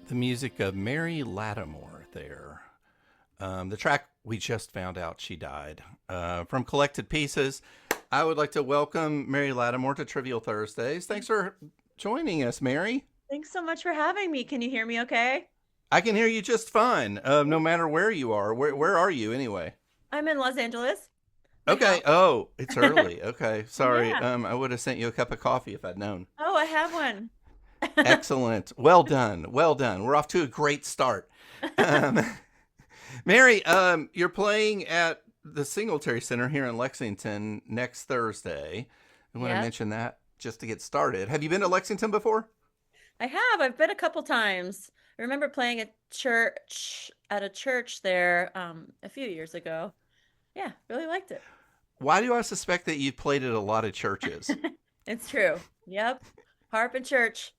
The music of Mary Lattimore there. The track we just found out she died. From Collected Pieces, I would like to welcome Mary Lattimore to Trivial Thursdays. Thanks for joining us, Mary. Thanks so much for having me. Can you hear me okay? I can hear you just fine, no matter where you are. Where are you anyway? I'm in Los Angeles, my Okay. house. Oh, it's early. Okay. Sorry. Yeah. I would have sent you a cup of coffee if I'd known. Oh, I have one. Excellent. Well done. Well done. We're off to a great start. Um, Mary, you're playing at the Singletary Center here in Lexington next Thursday. I want to Yep. mention that just to get started. Have you been to Lexington before? I have. I've been a couple times. I remember playing at a church there a few years ago. Yeah, really liked it. Why do I suspect that you've played at a lot of churches? It's true. Yep. Harp and church.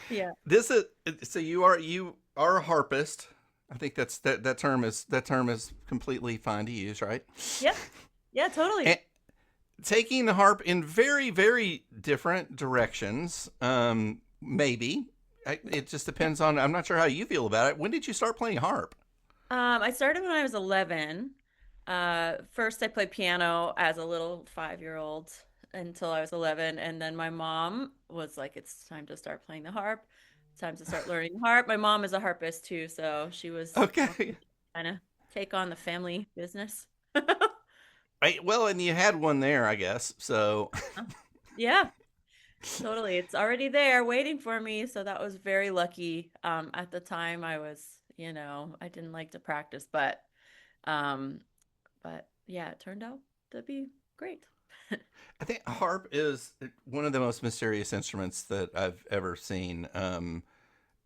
Yeah. This is so you are a harpist. I think that term is completely fine to use, right? Yep. Yeah, totally. And taking the harp in very very different directions. Maybe it just depends on. I'm not sure how you feel about it. When did you start playing harp? I started when I was 11. First I played piano as a little 5-year-old until I was 11, and then my mom was like, "It's time to start playing the harp. It's time to start learning the harp." My mom is a harpist too, so she was Okay. kind of take on the family business. Well, and you had one there, I guess. So, Yeah, totally. It's already there waiting for me, so that was very lucky. At the time I was, I didn't like to practice, um, but yeah, it turned out to be great. I think harp is one of the most mysterious instruments that I've ever seen.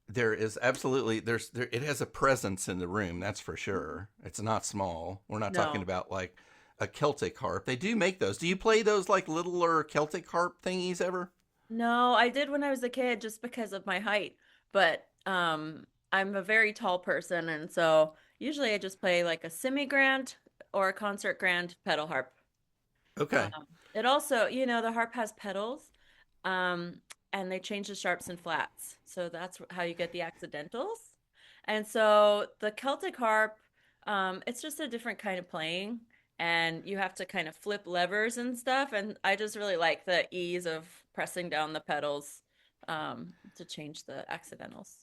There is absolutely it has a presence in the room, that's for sure. It's not small. We're not talking No. about like a Celtic harp. They do make those. Do you play those like littler Celtic harp thingies ever? No, I did when I was a kid just because of my height, but I'm a very tall person, and so usually I just play like a semi-grand or a concert grand pedal harp. Okay. It also, the harp has pedals, um, and they change the sharps and flats, so that's how you get the accidentals. And so the Celtic harp, it's just a different kind of playing, and you have to kind of flip levers and stuff. And I just really like the ease of pressing down the pedals to change the accidentals.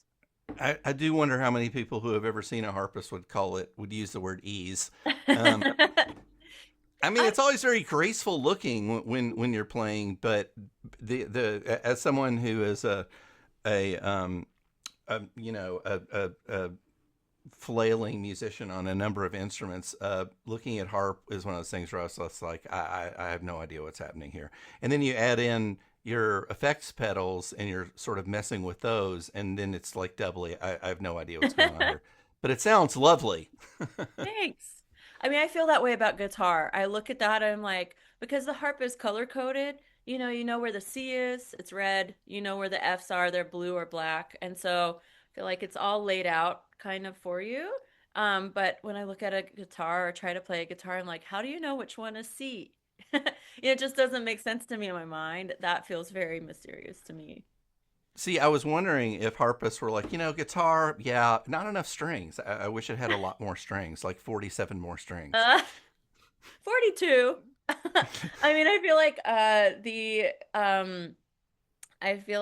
I do wonder how many people who have ever seen a harpist would use the word ease. Um, I mean, I, it's always very graceful looking when you're playing, but the as someone who is a a flailing musician on a number of instruments, looking at harp is one of those things where I was just like, I have no idea what's happening here. And then you add in your effects pedals and you're sort of messing with those, and then it's like doubly. I have no idea what's going on here, but it sounds lovely. Thanks. I mean, I feel that way about guitar. I look at that and I'm like, because the harp is color coded, you know where the C is, it's red. You know where the F's are, they're blue or black. And so I feel like it's all laid out kind of for you. But when I look at a guitar or try to play a guitar, I'm like, how do you know which one is C? It just doesn't make sense to me in my mind. That feels very mysterious to me. See, I was wondering if harpists were like, guitar, yeah, not enough strings. I wish it had a lot more strings, like 47 more strings. Uh, 42. I mean, I feel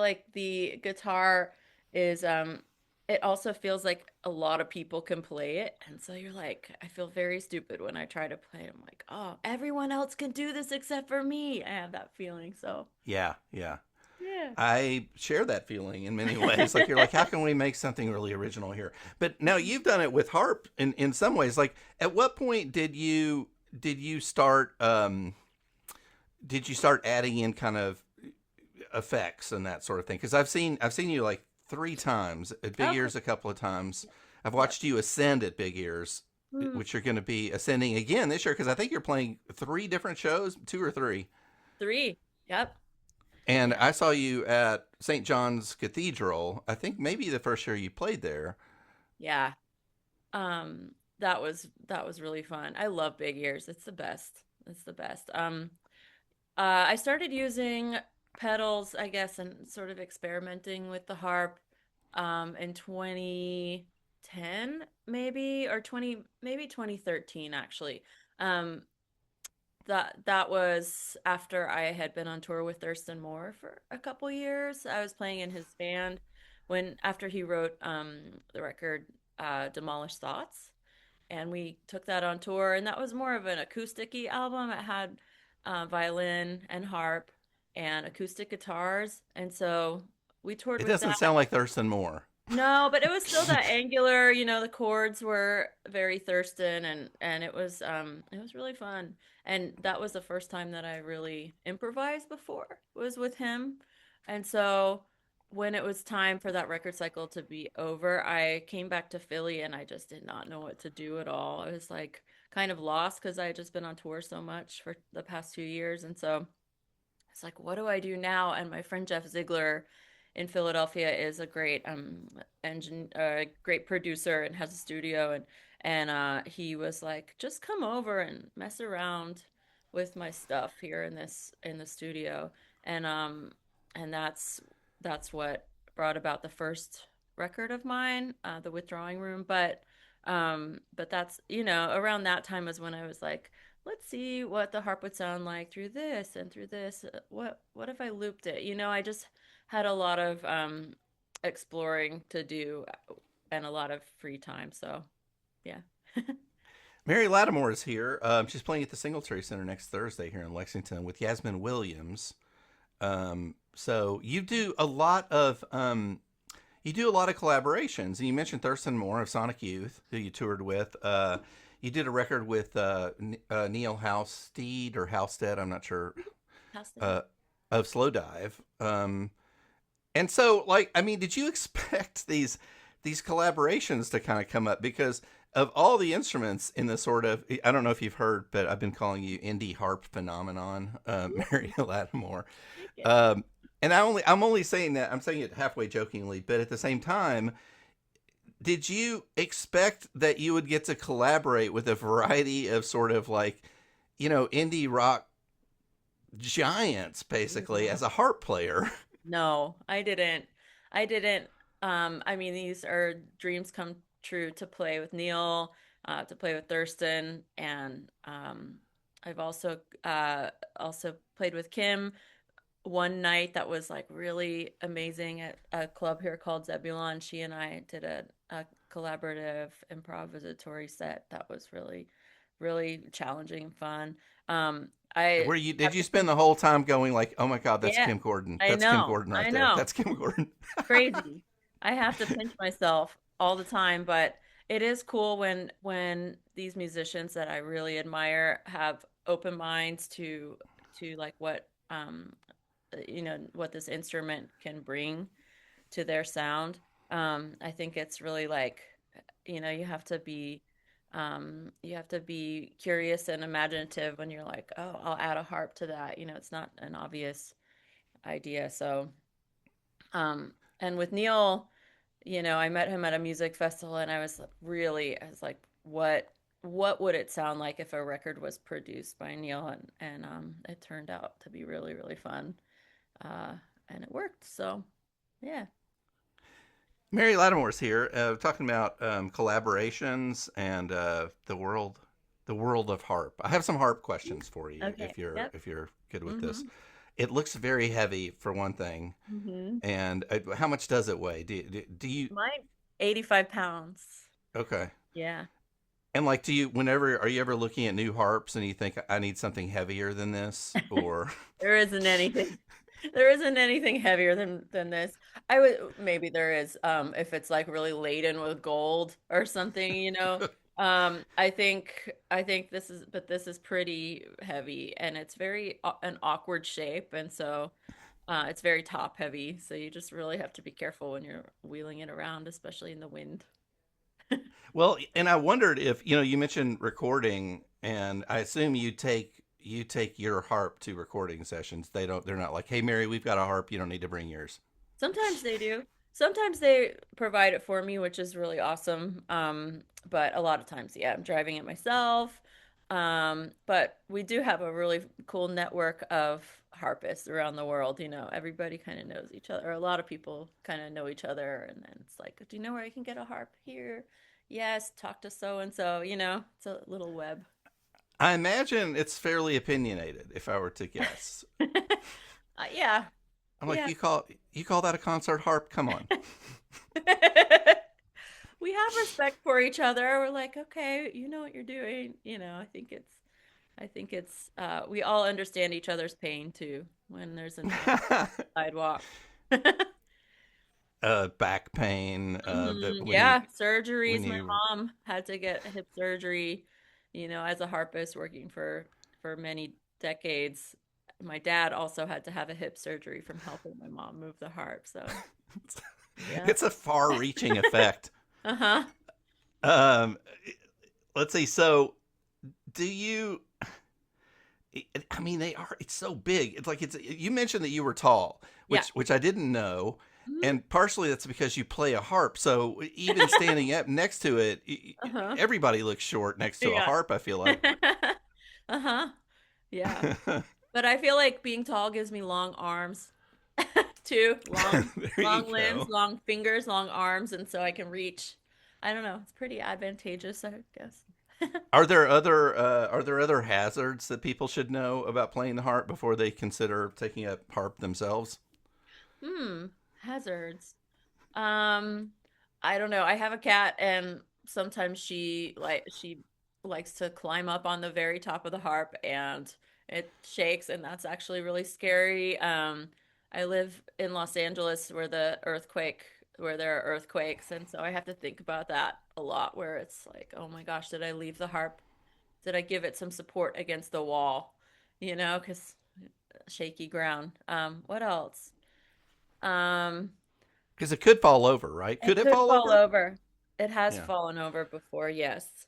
like the guitar is it also feels like a lot of people can play it. And so you're like, I feel very stupid when I try to play it. I'm like, oh, everyone else can do this except for me. I have that feeling. So, Yeah, yeah. yeah. I share that feeling in many ways. Like you're like, how can we make something really original here? But now you've done it with harp in some ways. Like, at what point did you start adding in kind of effects and that sort of thing? Because I've seen you like three times at Big Okay. Ears, a couple of times. I've Yep. watched you ascend at Big Ears, Mm, which you're going to be ascending again this year. Because I think you're playing three different shows, two or three. 3. Yep. And Yeah. I saw you at St. John's Cathedral. I think maybe the first year you played there. Yeah. That was really fun. I love big ears. It's the best. It's the best. I started using pedals, I guess, and sort of experimenting with the harp in 2010 maybe, or 20 maybe 2013 actually. Um, that was after I had been on tour with Thurston Moore for a couple years. I was playing in his band when after he wrote the record Demolished Thoughts, and we took that on tour, and that was more of an acoustic-y album. It had violin and harp and acoustic guitars, and so we toured It with doesn't that. sound like Thurston Moore. No, but it was still that angular, the chords were very Thurston, and it was really fun. And that was the first time that I really improvised before was with him. And so when it was time for that record cycle to be over, I came back to Philly and I just did not know what to do at all. I was like kind of lost because I had just been on tour so much for the past 2 years. And so it's like, what do I do now? And my friend Jeff Ziegler in Philadelphia is a great great producer and has a studio, and he was like, just come over and mess around with my stuff here in the studio. And that's what brought about the first record of mine, The Withdrawing Room. But that's, around that time was when I was like, let's see what the harp would sound like through this and through this. What if I looped it? I just had a lot of exploring to do and a lot of free time. So yeah. Mary Lattimore is here. She's playing at the Singletary Center next Thursday here in Lexington with Yasmin Williams. So you do a lot of collaborations, and you mentioned Thurston Moore of Sonic Youth, who you toured with. You did a record with Neil Halstead or Halstead, I'm not sure, How's that? uh, of Slow Dive. And so, like, I mean, did you expect these collaborations to kind of come up? Because of all the instruments in the sort of, I don't know if you've heard, but I've been calling you indie harp phenomenon, Mary Lattimore. Take it. Um, and I'm only saying that, I'm saying it halfway jokingly, but at the same time, did you expect that you would get to collaborate with a variety of sort of like, indie rock giants basically Mhm. as a harp player? No, I didn't. I didn't. I mean, these are dreams come true to play with Neil, to play with Thurston, and I've also played with Kim one night that was like really amazing at a club here called Zebulon. She and I did a collaborative improvisatory set that was really, really challenging and fun. I Where you did have you to spend pinch, the whole time going like, "Oh my god, that's yeah, Kim Gordon. I That's Kim know, Gordon right I there. know. That's Kim Gordon." Crazy. I have to pinch myself all the time, but it is cool when these musicians that I really admire have open minds to like what this instrument can bring to their sound. I think it's really like, you have to be curious and imaginative when you're like, oh, I'll add a harp to that. It's not an obvious idea. So, and with Neil, I met him at a music festival, and I was like, what would it sound like if a record was produced by Neil? And it turned out to be really, really fun. Uh, and it worked. So, yeah. Mary Lattimore's here, talking about collaborations and the world of harp. I have some harp questions for you Okay. Yep. if you're good with this. Mm-hmm. It looks very heavy for one thing, Mm-hmm. and how much does it weigh? Do you? Mine, 85 pounds. Okay. Yeah. And like, do you? Whenever are you ever looking at new harps and you think I need something heavier than this, or There isn't anything. There isn't anything heavier than this. I would maybe there is if it's like really laden with gold or something, you know. I think this is pretty heavy, and it's very an awkward shape, and so it's very top heavy, so you just really have to be careful when you're wheeling it around, especially in the wind. well, and I wondered if you mentioned recording, and I assume you take your harp to recording sessions. They're not like, hey Mary, we've got a harp. You don't need to bring yours. Sometimes they do. Sometimes they provide it for me, which is really awesome. But a lot of times, yeah, I'm driving it myself. But we do have a really cool network of harpists around the world. Everybody kind of knows each other, or a lot of people kind of know each other. And then it's like, do you know where I can get a harp here? Yes, talk to so and so. It's a little web. I imagine it's fairly opinionated, if I were to guess. Yeah, I'm like, yeah. you call that a concert harp? Come on. We have respect for each other. We're like, okay, you know what you're doing. We all understand each other's pain too when there's a nail on the sidewalk. Back pain. That Yeah, when surgeries. My you mom had to get hip surgery, as a harpist working for many decades. My dad also had to have a hip surgery from helping my mom move the harp. So, yeah. it's a far-reaching effect. Uh-huh. Um, let's see. So, do you? I mean, they are. It's so big. It's like it's. You mentioned that you were tall, Yeah. which I didn't know, Mhm. and partially that's because you play a harp. So even standing up next to it, Uh-huh. everybody looks short next to a Yeah. harp. I feel like. Uh-huh. Yeah. But I feel like being tall gives me long arms too. Long, There you long limbs, go. long fingers, long arms, and so I can reach. I don't know. It's pretty advantageous, I guess. Are there other hazards that people should know about playing the harp before they consider taking up harp themselves? Hmm. Hazards. Um, I don't know. I have a cat and sometimes she likes to climb up on the very top of the harp and it shakes and that's actually really scary. I live in Los Angeles where there are earthquakes and so I have to think about that a lot where it's like, "Oh my gosh, did I leave the harp? Did I give it some support against the wall?" 'Cause shaky ground. What else? Um, Because it could fall over, right? It Could it could fall fall over? over. It has Yeah, fallen over before, yes.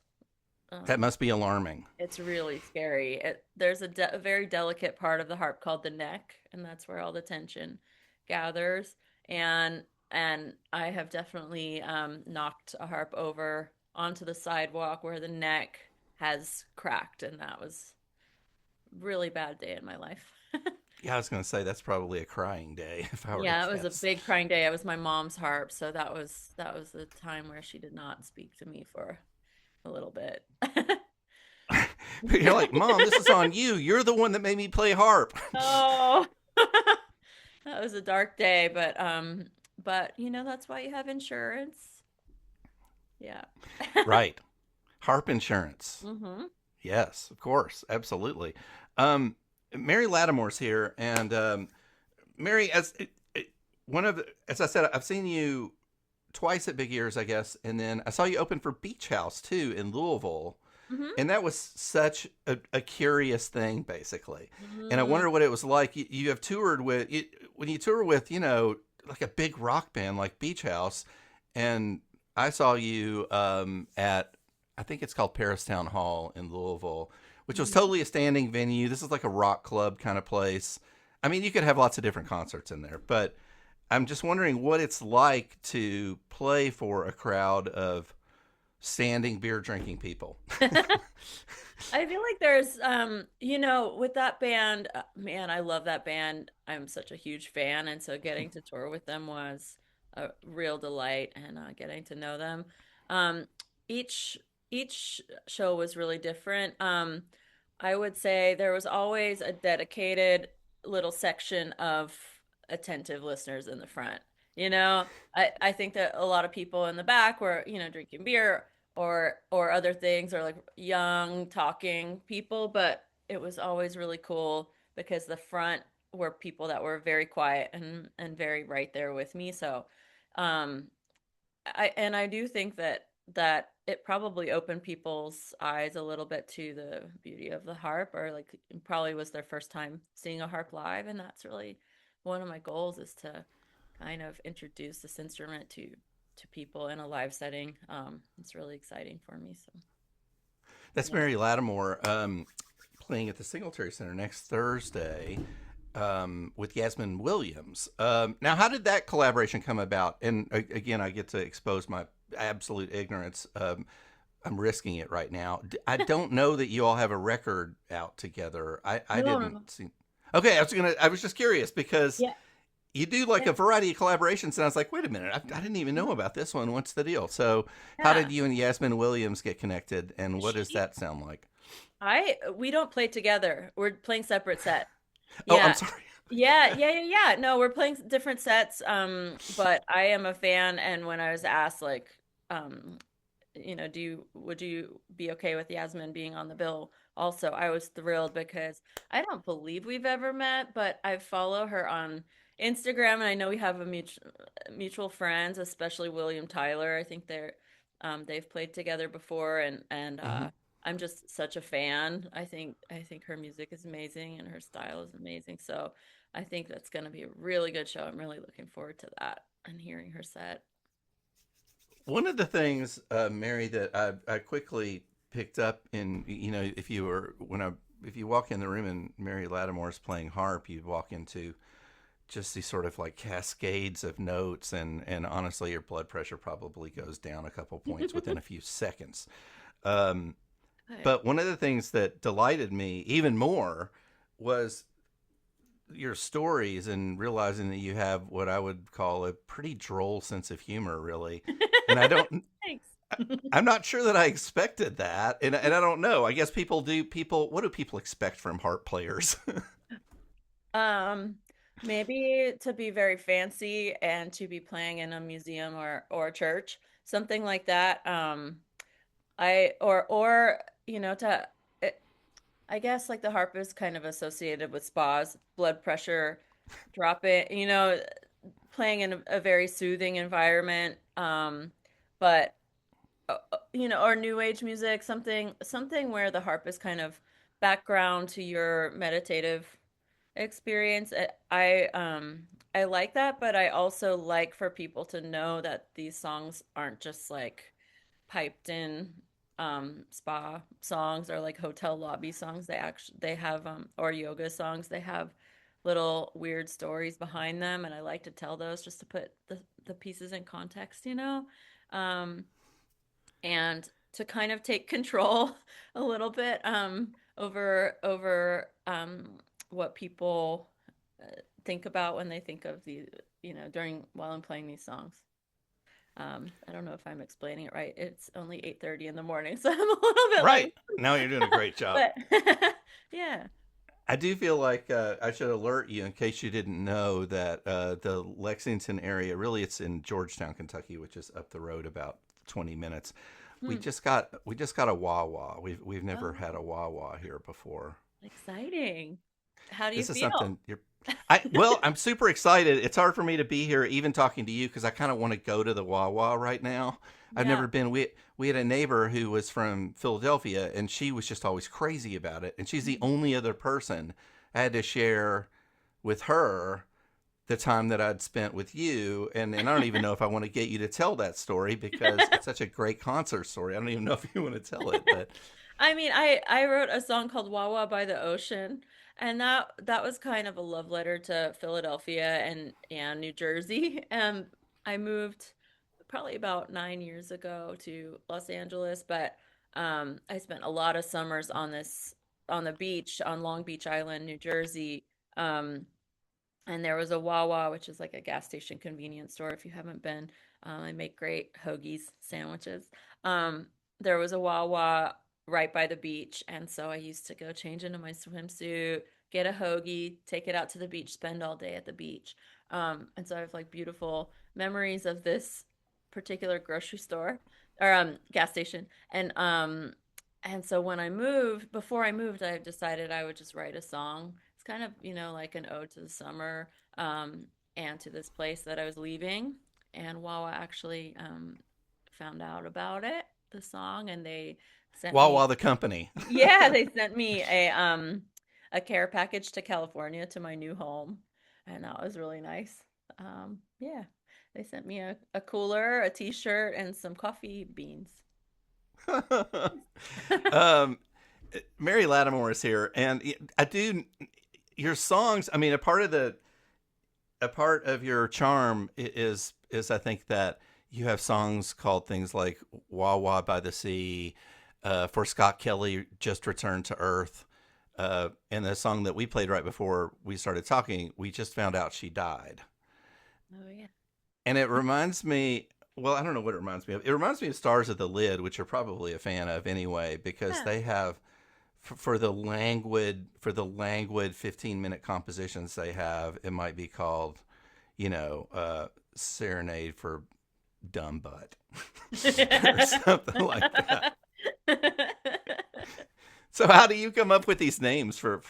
that Um, must be alarming. it's really scary. There's a very delicate part of the harp called the neck, and that's where all the tension gathers. And I have definitely knocked a harp over onto the sidewalk where the neck has cracked, and that was a really bad day in my life. Yeah, I was going to say that's probably a crying day if I were to Yeah, it was a guess. big crying day. It was my mom's harp, so that was the time where she did not speak to me for a little bit. You're like, Mom, this is on you. You're the one that made me play harp. Oh, that was a dark day, but that's why you have insurance. Yeah. Right. Harp insurance. Hmm. Yes, of course. Absolutely. Um, Mary Lattimore's here. And Mary, as I said, I've seen you twice at Big Ears, I guess. And then I saw you open for Beach House, too, in Louisville. Hmm. And that was such a curious thing, basically. And I Hmm. wonder what it was like. You have toured when you tour with, like a big rock band like Beach House. And I saw you at, I think it's called Paris Town Hall in Louisville, which was Hmm. totally a standing venue. This is like a rock club kind of place. I mean, you could have lots of different concerts in there, but I'm just wondering what it's like to play for a crowd of standing beer drinking people. I feel like there's with that band, man, I love that band. I'm such a huge fan, and so getting to tour with them was a real delight and getting to know them. Um each each show was really different. I would say there was always a dedicated little section of attentive listeners in the front. You know, I think that a lot of people in the back were, drinking beer or other things or like young talking people, but it was always really cool because the front were people that were very quiet and very right there with me. So, um I do think that it probably opened people's eyes a little bit to the beauty of the harp, or like it probably was their first time seeing a harp live, and that's really one of my goals is to kind of introduce this instrument to people in a live setting. It's really exciting for me. So That's yeah. Mary Lattimore playing at the Singletary Center next Thursday with Yasmin Williams. Now, how did that collaboration come about? And again, I get to expose my absolute ignorance. I'm risking it right now. I don't know that you all have a record out together. I No, no. didn't see. Okay, I was just curious because Yeah. you do like Yeah. a variety of collaborations, and I was like, wait a minute, I didn't even know about this one. What's the deal? So, how did Yeah. you and Yasmin Williams get connected, and what does She that sound like? we don't play together. We're playing separate sets. Oh, I'm Yeah. sorry. Yeah. No, we're playing different sets. But I am a fan, and when I was asked, like, um, would you be okay with Yasmin being on the bill? Also, I was thrilled because I don't believe we've ever met, but I follow her on Instagram, and I know we have a mutual friends, especially William Tyler. I think they've played together before, and Hmm. I'm just such a fan. I think her music is amazing and her style is amazing. So I think that's going to be a really good show. I'm really looking forward to that and hearing her set. One of the things, Mary, that I quickly picked up in, if you were if you walk in the room and Mary Lattimore is playing harp, you'd walk into just these sort of like cascades of notes, and honestly, your blood pressure probably goes down a couple points within a few seconds. Um, Good. but one of the things that delighted me even more was your stories and realizing that you have what I would call a pretty droll sense of humor, really. And Thanks. I'm not sure that I expected that, and I don't know. I guess people do. People, what do people expect from harp players? Um, Maybe to be very fancy and to be playing in a museum or a church, something like that. I or to it, I guess like the harp is kind of associated with spas, blood pressure drop it, playing in a very soothing environment. But or new age music, something where the harp is kind of background to your meditative experience. I like that, but I also like for people to know that these songs aren't just like piped in spa songs or like hotel lobby songs. They have or yoga songs. They have little weird stories behind them, and I like to tell those just to put the pieces in context. Um and to kind of take control a little bit over what people think about when they think of the during while I'm playing these songs. I don't know if I'm explaining it right. It's only 8:30 in the morning, so I'm a little bit like, Right. No, you're doing a great job. but yeah. I do feel like I should alert you in case you didn't know that the Lexington area, really, it's in Georgetown, Kentucky, which is up the road about 20 minutes. We Hmm. just got we just got a Wawa. We've never had Oh, a Wawa here before. exciting. How do you This is feel? something you're. Well, I'm super excited. It's hard for me to be here, even talking to you, because I kind of want to go to the Wawa right now. I've Yeah. never been. We had a neighbor who was from Philadelphia, and she was just always crazy about it. And she's the only other person I had to share with her the time that I'd spent with you. And I don't even know if I want to get you to tell that story because it's such a great concert story. I don't even know if you want to tell it, but I mean, I wrote a song called Wawa by the Ocean, and that was kind of a love letter to Philadelphia and New Jersey. I moved probably about 9 years ago to Los Angeles, but I spent a lot of summers on the beach on Long Beach Island, New Jersey. Um, and there was a Wawa, which is like a gas station convenience store. If you haven't been, I make great hoagies sandwiches. Um, there was a Wawa right by the beach, and so I used to go change into my swimsuit, get a hoagie, take it out to the beach, spend all day at the beach. And so I have like beautiful memories of this particular grocery store or gas station. And so when I moved, before I moved, I decided I would just write a song. It's kind of, like an ode to the summer, um, and to this place that I was leaving. And Wawa actually found out about it, the song, and they sent me, Wawa the company. yeah, they sent me a care package to California to my new home, and that was really nice. Yeah, they sent me a cooler, a t-shirt, and some coffee beans. um, Mary Lattimore is here, and I do your songs. I mean, a part of your charm is I think that you have songs called things like "Wah Wah by the Sea," for Scott Kelly, "Just Returned to Earth," and the song that we played right before we started talking, "We Just Found Out She Died." Oh yeah. And it reminds me, well, I don't know what it reminds me of. It reminds me of Stars at the Lid, which you're probably a fan of anyway, because Yeah. they have for the languid 15-minute compositions they have, it might be called, Serenade for Dumb Butt or something like that. So how do you come up with these names for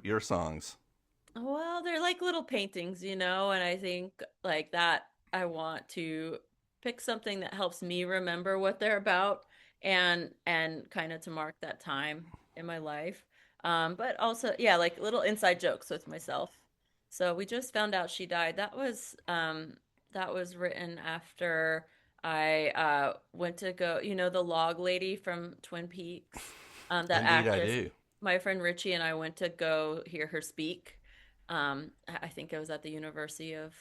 your songs? Well, they're like little paintings, and I think like that I want to pick something that helps me remember what they're about and kind of to mark that time in my life. But also, yeah, like little inside jokes with myself. So we just found out she died. That was written after I went to go, the log lady from Twin Peaks, that Indeed, I actress. do. My friend Richie and I went to go hear her speak. I think it was at the University of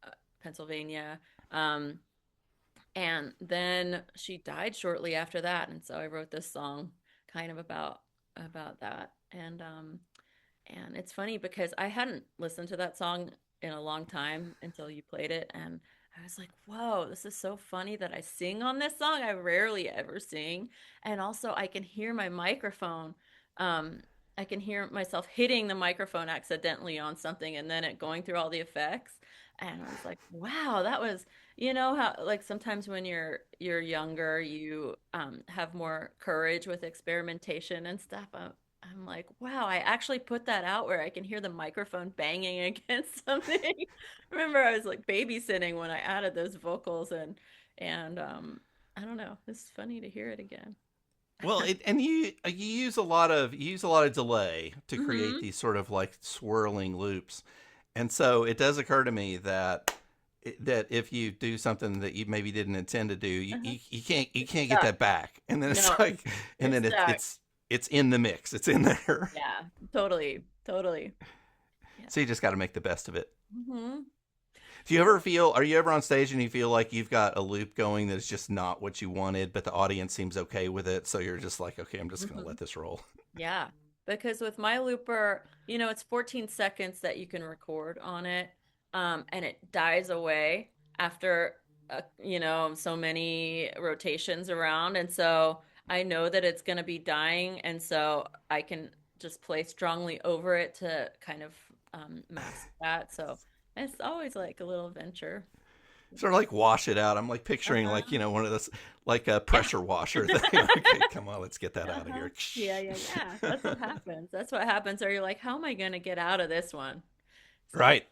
uh, Pennsylvania. Um, and then she died shortly after that, and so I wrote this song kind of about that. And it's funny because I hadn't listened to that song in a long time until you played it, and I was like, "Whoa, this is so funny that I sing on this song. I rarely ever sing." And also I can hear my microphone. Um, I can hear myself hitting the microphone accidentally on something and then it going through all the effects. And I was like, "Wow, that was, how like sometimes when you're younger, you have more courage with experimentation and stuff. I'm like, wow, I actually put that out where I can hear the microphone banging against something. Remember, I was like babysitting when I added those vocals and I don't know. It's funny to hear it again. Well, and you use a lot of delay to create Mm-hmm. these sort of like swirling loops, and so it does occur to me that if you do something that you maybe didn't intend to do, you, Uh-huh. you, you can't you It's can't get stuck. that back, and then it's No, like, and it's then stuck. it's in the mix, it's in there. Yeah, totally, totally. Yeah. So you just got to make the best of it. Mm-hmm. Do you ever feel? Are you ever on stage and you feel like you've got a loop going that is just not what you wanted, but the audience seems okay with it, so you're just like, okay, I'm just gonna Mm-hmm. let this roll. Yeah, because with my looper, it's 14 seconds that you can record on it, and it dies away after, so many rotations around, and so I know that it's going to be dying, and so I can just play strongly over it to kind of mask that. So it's always like a little venture. Sort of like wash it out. I'm like picturing Uh-huh. like one of those like a Yeah. pressure washer thing. Okay, come on, let's get that out of Uh-huh. here. Yeah, yeah, yeah. That's what happens. That's what happens. Or you're like, how am I going to get out of this one? So Right.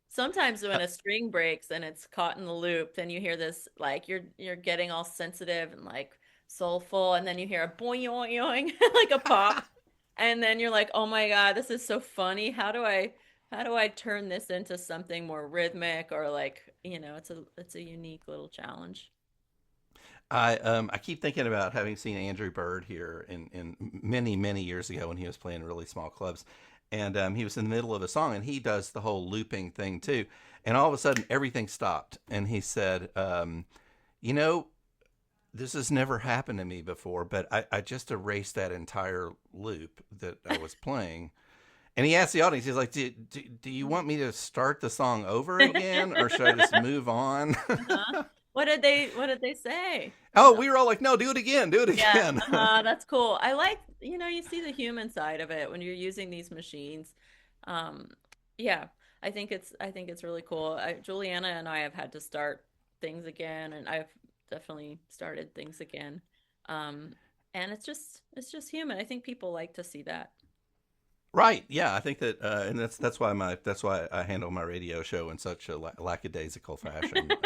sometimes when a string breaks and it's caught in the loop, then you hear this like you're getting all sensitive and like soulful, and then you hear a boing yoing yoing like a pop, and then you're like, oh my God, this is so funny. How do I turn this into something more rhythmic or like, it's a unique little challenge. I keep thinking about having seen Andrew Bird here in many years ago when he was playing really small clubs, and he was in the middle of a song and he does the whole looping thing too, and all of a sudden everything stopped and he said, you know, this has never happened to me before, but I just erased that entire loop that I was playing. And he asked the audience, he's like, do you want me to start the song over again or should I just move on? Uh-huh. What did they say? Oh, we were all like, no, do it again, do it Yeah, again. that's cool. I like, you see the human side of it when you're using these machines. Um, yeah, I think it's really cool. Juliana and I have had to start things again, and I've definitely started things again. Um, and it's just human. I think people like to see that. Right. Yeah, I think that, and that's why I handle my radio show in such a lackadaisical fashion,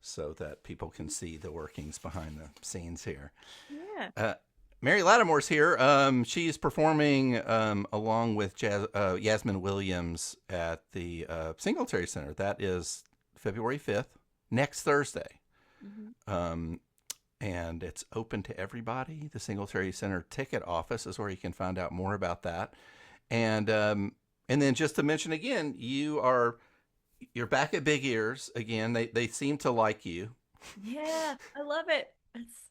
so that people can see the workings behind the scenes here. Yeah. Uh, Mary Lattimore's here. She's performing along with Yasmin Williams at the Singletary Center. That is February 5th, next Thursday. Hmm. Um, and it's open to everybody. The Singletary Center ticket office is where you can find out more about that. And then just to mention again, you're back at Big Ears again. They seem to like you. Yeah, I love it. It's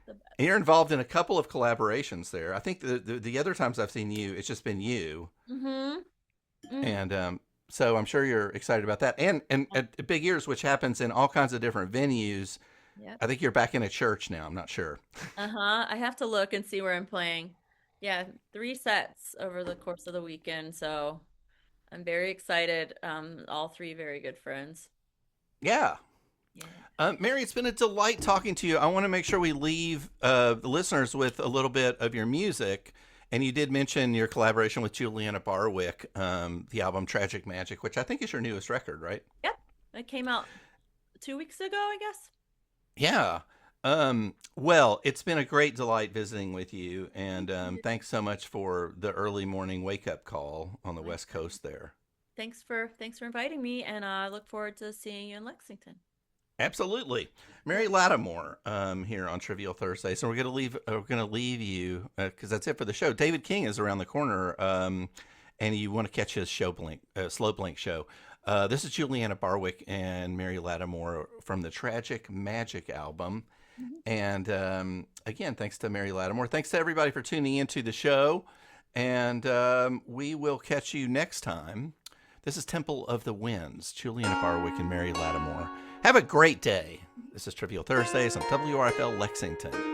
the And best. you're involved in a couple of collaborations there. I think the other times I've seen you, it's just been you. Mm-hmm. Mm. And so I'm sure you're excited about that. And at Big Ears, which happens in all kinds of different venues, Yep. I think you're back in a church now. I'm not sure. Uh-huh. I have to look and see where I'm playing. Yeah, 3 sets over the course of the weekend, so I'm very excited. All three very good friends. Yeah. Yeah. Mary, it's been a delight talking to you. I want to make sure we leave the listeners with a little bit of your music. And you did mention your collaboration with Juliana Barwick, the album Tragic Magic, which I think is your newest record, right? Yep. It came out 2 weeks ago, I guess. Yeah. Well, it's been a great delight visiting with you. And Thank you. thanks so much for the early morning wake up call on the My West pleasure. Coast there. Thanks for inviting me, and I look forward to seeing you in Lexington. Absolutely, Mary Lattimore here on Trivial Thursday. So we're gonna leave you because that's it for the show. David King is around the corner, and you want to catch his show Slow Blink show. This is Juliana Barwick and Mary Lattimore from the Tragic Magic album. Mhm. And again, thanks to Mary Lattimore. Thanks to everybody for tuning into the show, and we will catch you next time. This is Temple of the Winds, Juliana Barwick and Mary Lattimore. Have a great day. This is Trivial Thursdays on WRFL Lexington.